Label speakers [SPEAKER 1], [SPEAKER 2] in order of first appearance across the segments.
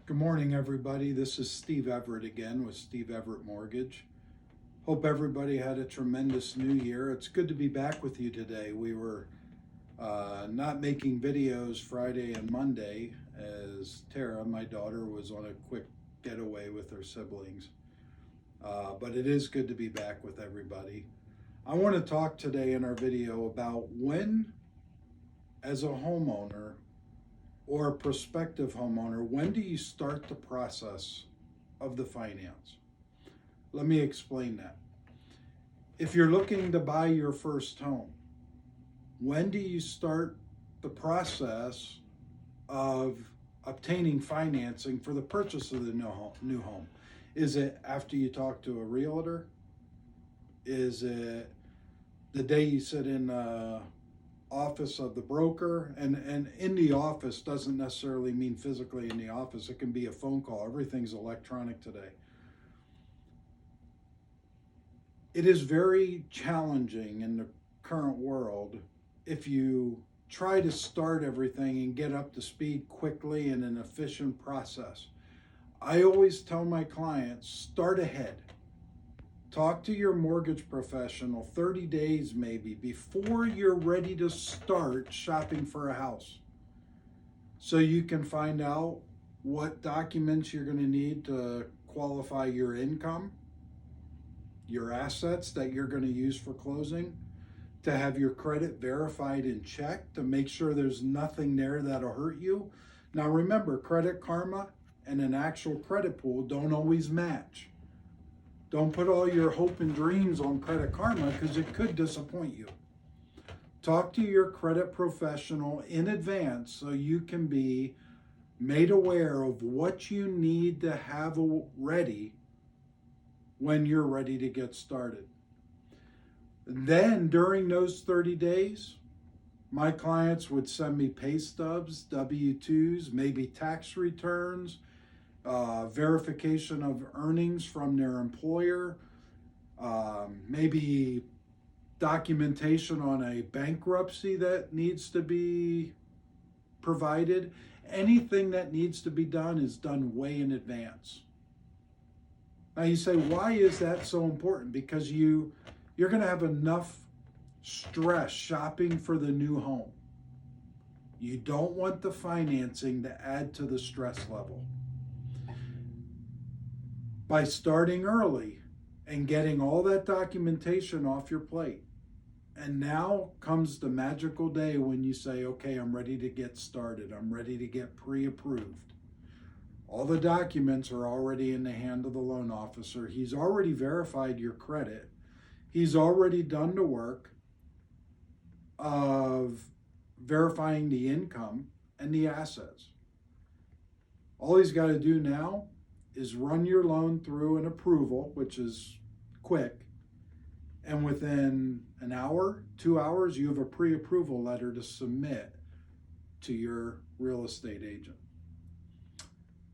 [SPEAKER 1] Good morning, everybody. This is Steve Everett again with Steve Everett Mortgage. Hope everybody had a tremendous new year. It's good to be back with you today. We were not making videos Friday and Monday as Tara, my daughter, was on a quick getaway with her siblings. But it is good to be back with everybody. I want to talk today in our video about when, as a homeowner, or a prospective homeowner, when do you start the process of the finance? Let me explain that. If you're looking to buy your first home, when do you start the process of obtaining financing for the purchase of the new home? Is it after you talk to a realtor? Is it the day you sit in office of the broker? And in the office doesn't necessarily mean physically in the office. It can be a phone call. Everything's electronic today. It is very challenging in the current world if you try to start everything and get up to speed quickly in an efficient process. I always tell my clients, start ahead. Talk to your mortgage professional 30 days maybe before you're ready to start shopping for a house, so you can find out what documents you're going to need to qualify your income, your assets that you're going to use for closing, to have your credit verified and checked to make sure there's nothing there that'll hurt you. Now remember, Credit Karma and an actual credit pool don't always match. Don't put all your hope and dreams on Credit Karma because it could disappoint you. Talk to your credit professional in advance so you can be made aware of what you need to have ready when you're ready to get started. Then during those 30 days, my clients would send me pay stubs, W-2s, maybe tax returns, verification of earnings from their employer, maybe documentation on a bankruptcy that needs to be provided. Anything that needs to be done is done way in advance. Now you say, why is that so important? Because you're going to have enough stress shopping for the new home. You don't want the financing to add to the stress level. By starting early and getting all that documentation off your plate. And now comes the magical day when you say, okay, I'm ready to get started. I'm ready to get pre-approved. All the documents are already in the hand of the loan officer. He's already verified your credit. He's already done the work of verifying the income and the assets. All he's got to do now is run your loan through an approval, which is quick, and within an hour, 2 hours, you have a pre-approval letter to submit to your real estate agent.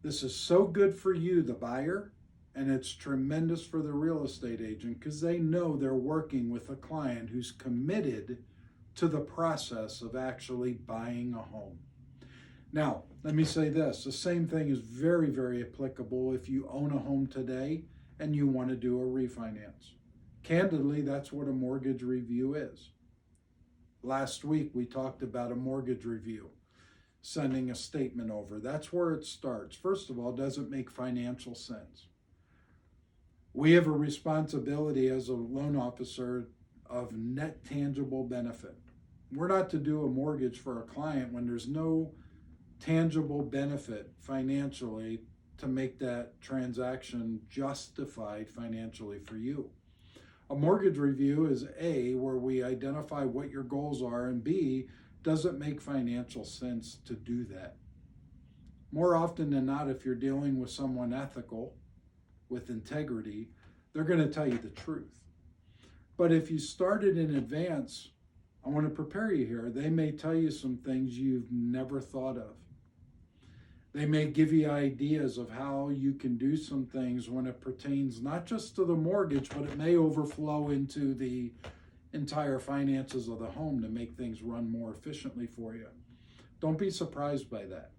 [SPEAKER 1] This is so good for you, the buyer, and it's tremendous for the real estate agent because they know they're working with a client who's committed to the process of actually buying a home. Now, let me say this. The same thing is very, very applicable if you own a home today and you want to do a refinance. Candidly, that's what a mortgage review is. Last week, we talked about a mortgage review, sending a statement over. That's where it starts. First of all, does it make financial sense? We have a responsibility as a loan officer of net tangible benefit. We're not to do a mortgage for a client when there's no tangible benefit financially to make that transaction justified financially for you. A mortgage review is A, where we identify what your goals are, and B, does it make financial sense to do that? More often than not, if you're dealing with someone ethical, with integrity, they're going to tell you the truth. But if you started in advance, I want to prepare you here. They may tell you some things you've never thought of. They may give you ideas of how you can do some things when it pertains not just to the mortgage, but it may overflow into the entire finances of the home to make things run more efficiently for you. Don't be surprised by that.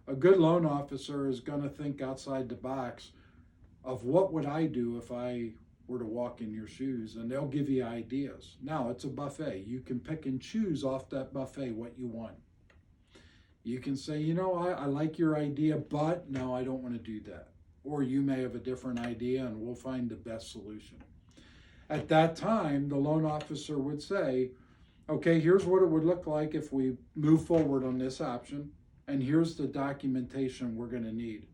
[SPEAKER 1] A good loan officer is going to think outside the box of what would I do if I were to walk in your shoes, and they'll give you ideas. Now, it's a buffet. You can pick and choose off that buffet what you want. You can say, I like your idea, but no, I don't want to do that. Or you may have a different idea, and we'll find the best solution. At that time, the loan officer would say, okay, here's what it would look like if we move forward on this option, and here's the documentation we're going to need.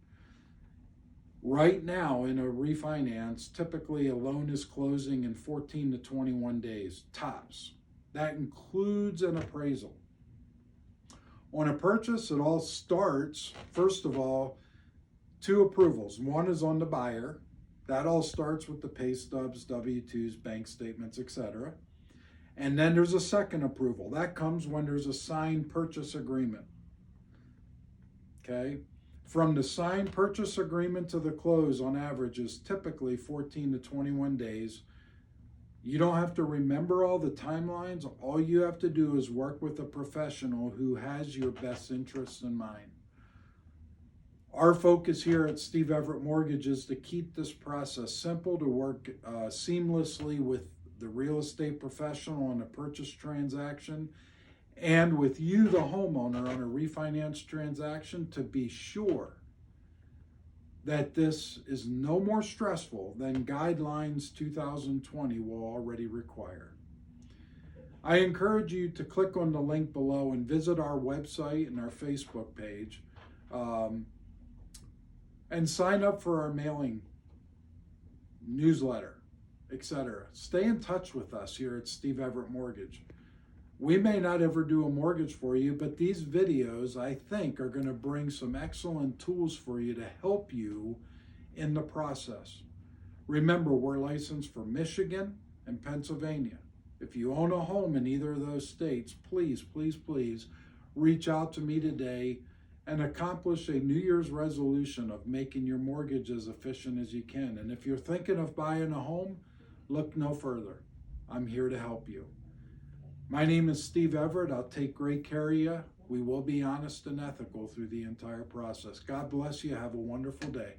[SPEAKER 1] Right now, in a refinance, typically a loan is closing in 14 to 21 days, tops. That includes an appraisal. On a purchase, it all starts, first of all, 2 approvals. One is on the buyer. That all starts with the pay stubs, W-2s, bank statements, etc. And then there's a second approval. That comes when there's a signed purchase agreement. Okay? From the signed purchase agreement to the close, on average, is typically 14 to 21 days. You don't have to remember all the timelines. All you have to do is work with a professional who has your best interests in mind. Our focus here at Steve Everett Mortgage is to keep this process simple, to work seamlessly with the real estate professional on a purchase transaction, and with you, the homeowner, on a refinance transaction, to be sure that this is no more stressful than Guidelines 2020 will already require. I encourage you to click on the link below and visit our website and our Facebook page, and sign up for our mailing newsletter, etc. Stay in touch with us here at Steve Everett Mortgage. We may not ever do a mortgage for you, but these videos, I think, are going to bring some excellent tools for you to help you in the process. Remember, we're licensed for Michigan and Pennsylvania. If you own a home in either of those states, please, please, please reach out to me today and accomplish a New Year's resolution of making your mortgage as efficient as you can. And if you're thinking of buying a home, look no further. I'm here to help you. My name is Steve Everett. I'll take great care of you. We will be honest and ethical through the entire process. God bless you. Have a wonderful day.